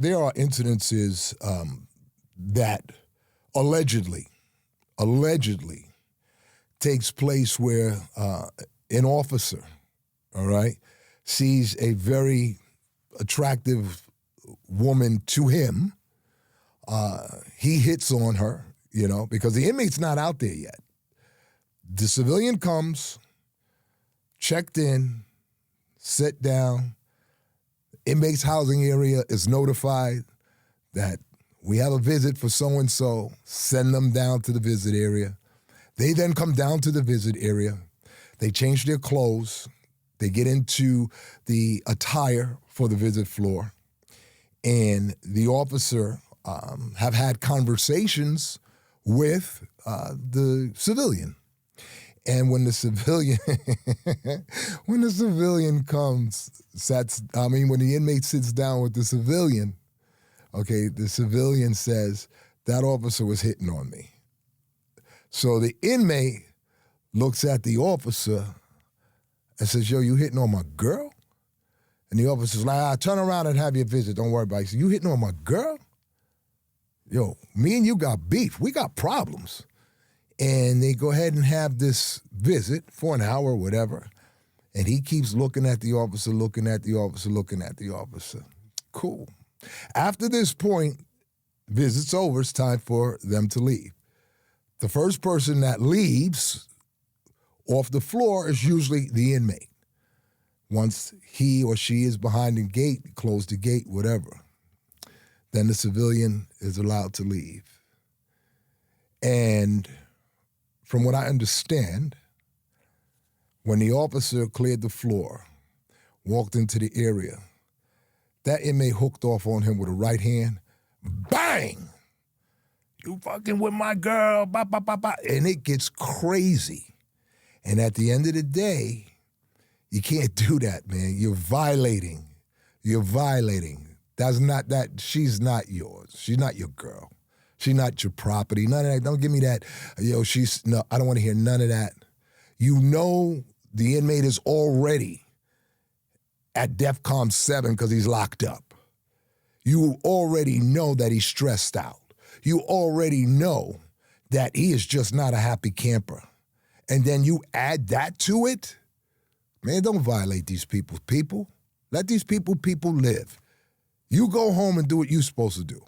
There are incidences that allegedly takes place where an officer, all right, sees a very attractive woman to him. He hits on her, because the inmate's not out there yet. The civilian comes, checked in, sit down. Inmate's housing area is notified that we have a visit for so-and-so. Send them down to the visit area. They then come down to the visit area. They change their clothes. They get into the attire for the visit floor. And the officer have had conversations with the civilian. And when the civilian, when the inmate sits down with the civilian, okay, the civilian says, that officer was hitting on me. So the inmate looks at the officer and says, yo, you hitting on my girl? And the officer's like, turn around and have your visit. Don't worry about it. He said, you hitting on my girl? Yo, me and you got beef. We got problems. And they go ahead and have this visit for an hour or whatever. And he keeps looking at the officer, looking at the officer, looking at the officer. Cool. After this point, visit's over. It's time for them to leave. The first person that leaves off the floor is usually the inmate. Once he or she is behind the gate, close the gate, whatever, then the civilian is allowed to leave. And from what I understand, when the officer cleared the floor, walked into the area, that inmate hooked off on him with a right hand, bang! You fucking with my girl, ba, ba, ba, ba. And it gets crazy. And at the end of the day, you can't do that, man. You're violating. She's not yours. She's not your girl. She's not your property. None of that. Don't give me that. No, I don't want to hear none of that. You know the inmate is already at DEFCON 7 because he's locked up. You already know that he's stressed out. You already know that he is just not a happy camper. And then you add that to it? Man, don't violate these people. Let these people live. You go home and do what you're supposed to do.